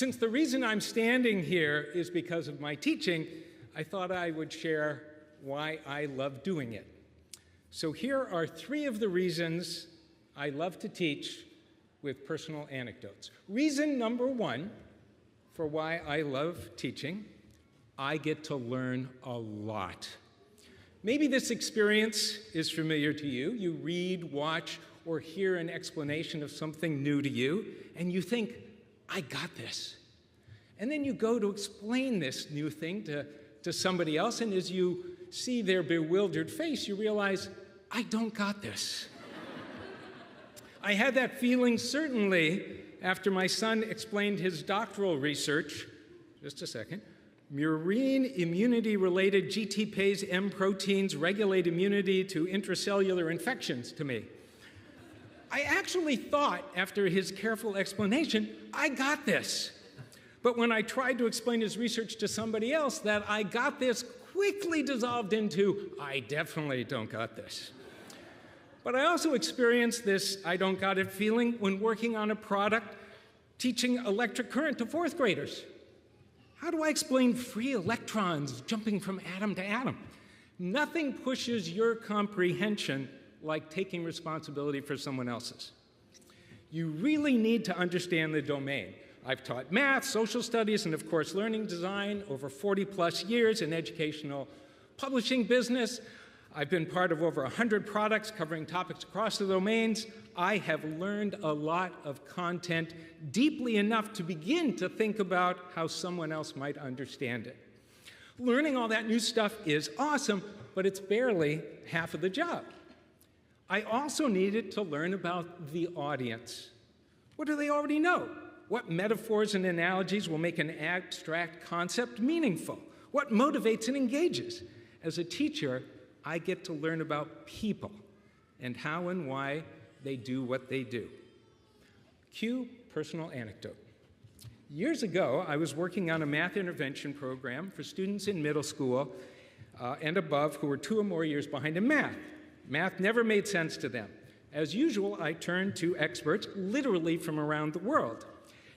Since the reason I'm standing here is because of my teaching, I thought I would share why I love doing it. So here are 3 of the reasons I love to teach with personal anecdotes. Reason number 1 for why I love teaching: I get to learn a lot. Maybe this experience is familiar to you. You read, watch, or hear an explanation of something new to you, and you think, I got this. And then you go to explain this new thing to somebody else, and as you see their bewildered face, you realize, I don't got this. I had that feeling certainly after my son explained his doctoral research, just a second, murine immunity-related GTPase M proteins regulate immunity to intracellular infections to me. I actually thought, after his careful explanation, I got this. But when I tried to explain his research to somebody else, that I got this quickly dissolved into, I definitely don't got this. But I also experienced this I don't got it feeling when working on a product teaching electric current to 4th graders. How do I explain free electrons jumping from atom to atom? Nothing pushes your comprehension like taking responsibility for someone else's. You really need to understand the domain. I've taught math, social studies, and of course learning design over 40+ years in educational publishing business. I've been part of over 100 products covering topics across the domains. I have learned a lot of content deeply enough to begin to think about how someone else might understand it. Learning all that new stuff is awesome, but it's barely half of the job. I also needed to learn about the audience. What do they already know? What metaphors and analogies will make an abstract concept meaningful? What motivates and engages? As a teacher, I get to learn about people and how and why they do what they do. Cue personal anecdote. Years ago, I was working on a math intervention program for students in middle school and above who were 2 or more years behind in math. Math never made sense to them. As usual, I turned to experts literally from around the world.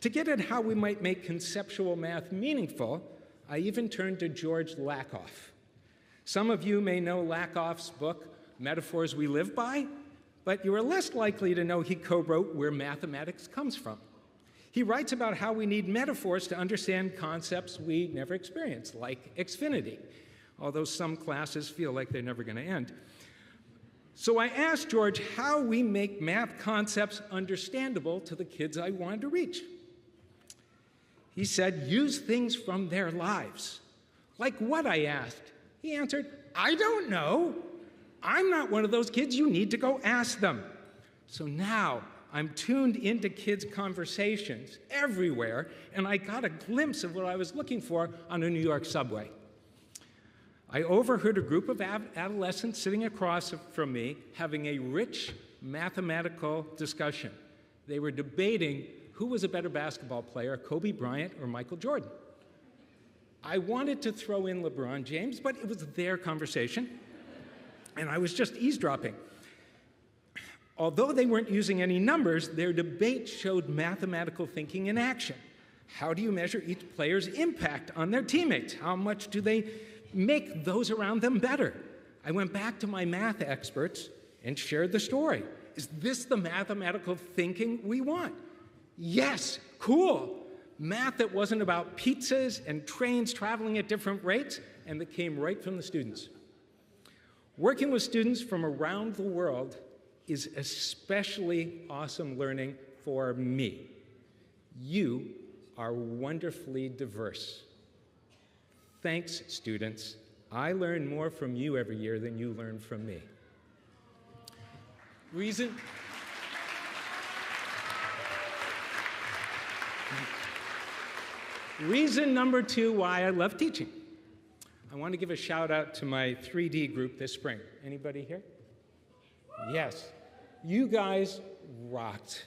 To get at how we might make conceptual math meaningful, I even turned to George Lakoff. Some of you may know Lakoff's book, Metaphors We Live By, but you are less likely to know he co-wrote Where Mathematics Comes From. He writes about how we need metaphors to understand concepts we never experience, like Xfinity, although some classes feel like they're never going to end. So I asked George how we make math concepts understandable to the kids I wanted to reach. He said, use things from their lives. Like what, I asked. He answered, I don't know. I'm not one of those kids. You need to go ask them. So now I'm tuned into kids' conversations everywhere, and I got a glimpse of what I was looking for on a New York subway. I overheard a group of adolescents sitting across from me having a rich mathematical discussion. They were debating who was a better basketball player, Kobe Bryant or Michael Jordan. I wanted to throw in LeBron James, but it was their conversation, and I was just eavesdropping. Although they weren't using any numbers, their debate showed mathematical thinking in action. How do you measure each player's impact on their teammates? How much do they make those around them better? I went back to my math experts and shared the story. Is this the mathematical thinking we want? Yes, cool. Math that wasn't about pizzas and trains traveling at different rates, and that came right from the students. Working with students from around the world is especially awesome learning for me. You are wonderfully diverse. Thanks, students. I learn more from you every year than you learn from me. Reason number 2 why I love teaching. I want to give a shout out to my 3D group this spring. Anybody here? Yes. You guys rocked.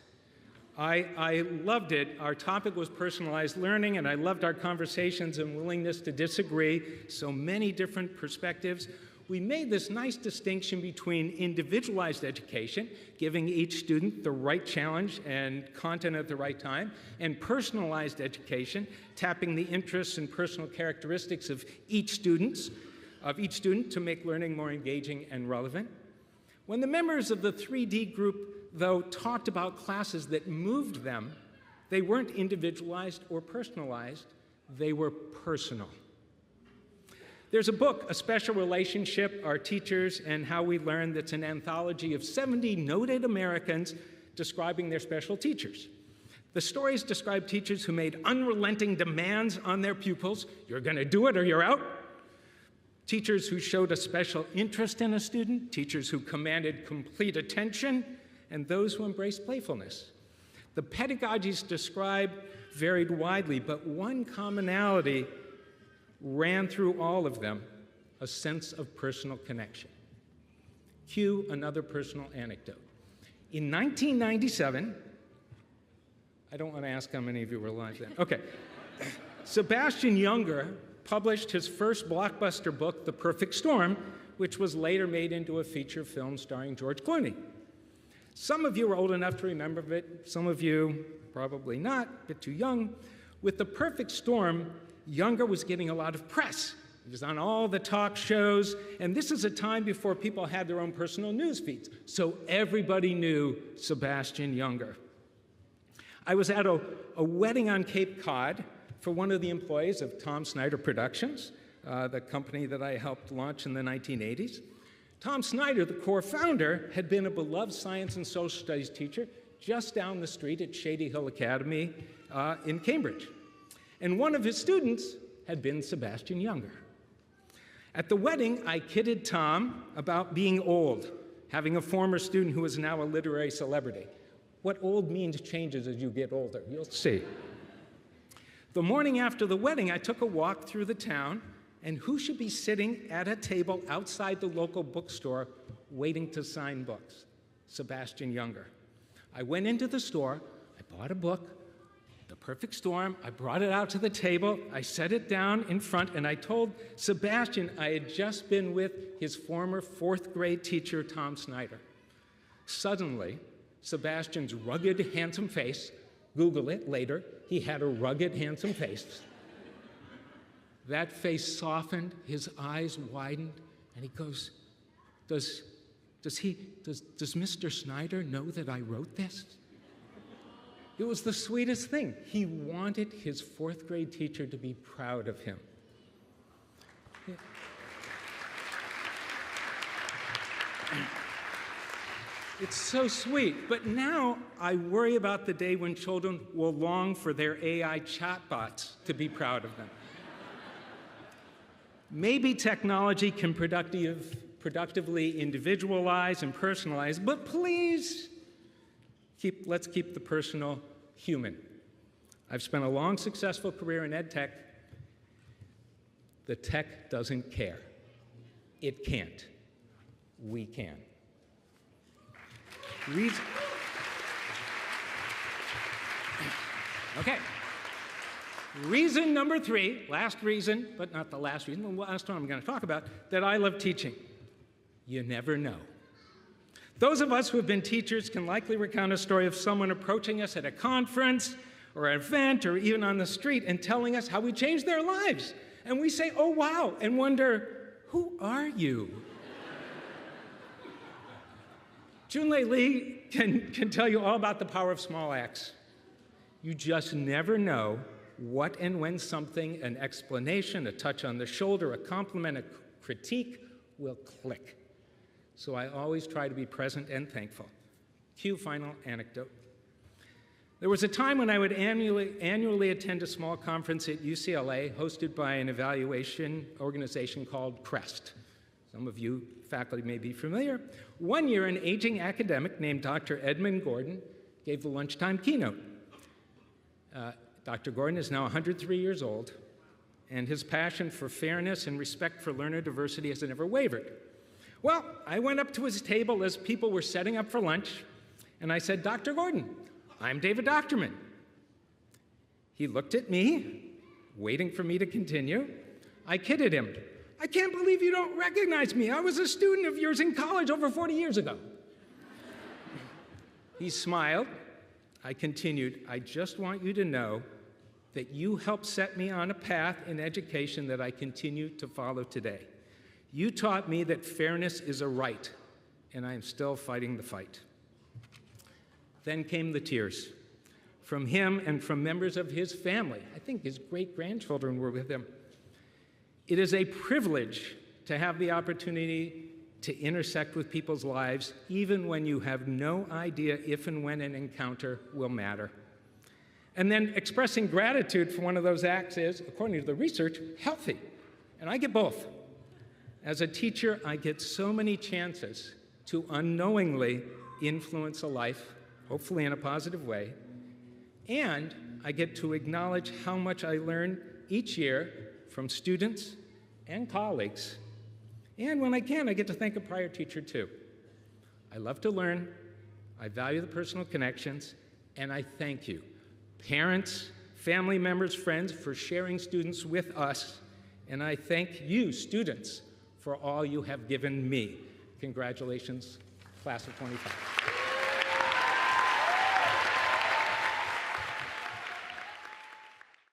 I loved it. Our topic was personalized learning, and I loved our conversations and willingness to disagree. So many different perspectives. we made this nice distinction between individualized education, giving each student the right challenge and content at the right time, and personalized education, tapping the interests and personal characteristics of each student to make learning more engaging and relevant. When the members of the 3D group, though, talked about classes that moved them, they weren't individualized or personalized, they were personal. There's a book, A Special Relationship, Our Teachers and How We Learn, that's an anthology of 70 noted Americans describing their special teachers. The stories describe teachers who made unrelenting demands on their pupils. You're going to do it or you're out. Teachers who showed a special interest in a student, teachers who commanded complete attention, and those who embraced playfulness. The pedagogies described varied widely, but one commonality ran through all of them: a sense of personal connection. Cue another personal anecdote. In 1997, I don't want to ask how many of you were alive then. Okay. Sebastian Junger published his first blockbuster book, The Perfect Storm, which was later made into a feature film starring George Clooney. Some of you are old enough to remember it, some of you probably not, a bit too young. With The Perfect Storm, Junger was getting a lot of press. He was on all the talk shows, and this is a time before people had their own personal news feeds, so everybody knew Sebastian Junger. I was at a wedding on Cape Cod for one of the employees of Tom Snyder Productions, the company that I helped launch in the 1980s. Tom Snyder, the core founder, had been a beloved science and social studies teacher just down the street at Shady Hill Academy in Cambridge. And one of his students had been Sebastian Junger. At the wedding, I kidded Tom about being old, having a former student who is now a literary celebrity. What old means changes as you get older, you'll see. The morning after the wedding, I took a walk through the town, and who should be sitting at a table outside the local bookstore waiting to sign books? Sebastian Junger. I went into the store, I bought a book, The Perfect Storm, I brought it out to the table, I set it down in front, and I told Sebastian I had just been with his former fourth grade teacher, Tom Snyder. Suddenly, Sebastian's rugged, handsome face, Google it later, he had a rugged, handsome face. That face softened, his eyes widened, and he goes, does Mr. Snyder know that I wrote this? It was the sweetest thing. He wanted his fourth grade teacher to be proud of him. It's so sweet, but now I worry about the day when children will long for their AI chatbots to be proud of them. Maybe technology can productively individualize and personalize, but please, let's keep the personal human. I've spent a long, successful career in ed tech. The tech doesn't care. It can't. We can. Okay. Reason number 3, last reason, but not the last reason, the last one I'm going to talk about, that I love teaching. You never know. Those of us who have been teachers can likely recount a story of someone approaching us at a conference or an event or even on the street and telling us how we changed their lives. And we say, oh, wow, and wonder, who are you? Junlei Lee can tell you all about the power of small acts. You just never know what and when something, an explanation, a touch on the shoulder, a compliment, a critique, will click. So I always try to be present and thankful. Cue final anecdote. There was a time when I would annually attend a small conference at UCLA hosted by an evaluation organization called CREST. Some of you faculty may be familiar. One year, an aging academic named Dr. Edmund Gordon gave the lunchtime keynote. Dr. Gordon is now 103 years old, and his passion for fairness and respect for learner diversity has never wavered. Well, I went up to his table as people were setting up for lunch, and I said, Dr. Gordon, I'm David Dockterman. He looked at me, waiting for me to continue. I kidded him. I can't believe you don't recognize me. I was a student of yours in college over 40 years ago. He smiled. I continued, I just want you to know that you helped set me on a path in education that I continue to follow today. You taught me that fairness is a right, and I am still fighting the fight. Then came the tears from him and from members of his family. I think his great-grandchildren were with him. It is a privilege to have the opportunity to intersect with people's lives, even when you have no idea if and when an encounter will matter. And then expressing gratitude for one of those acts is, according to the research, healthy. And I get both. As a teacher, I get so many chances to unknowingly influence a life, hopefully in a positive way, and I get to acknowledge how much I learn each year from students and colleagues. And when I can, I get to thank a prior teacher too. I love to learn, I value the personal connections, and I thank you, parents, family members, friends, for sharing students with us, and I thank you, students, for all you have given me. Congratulations, class of 25.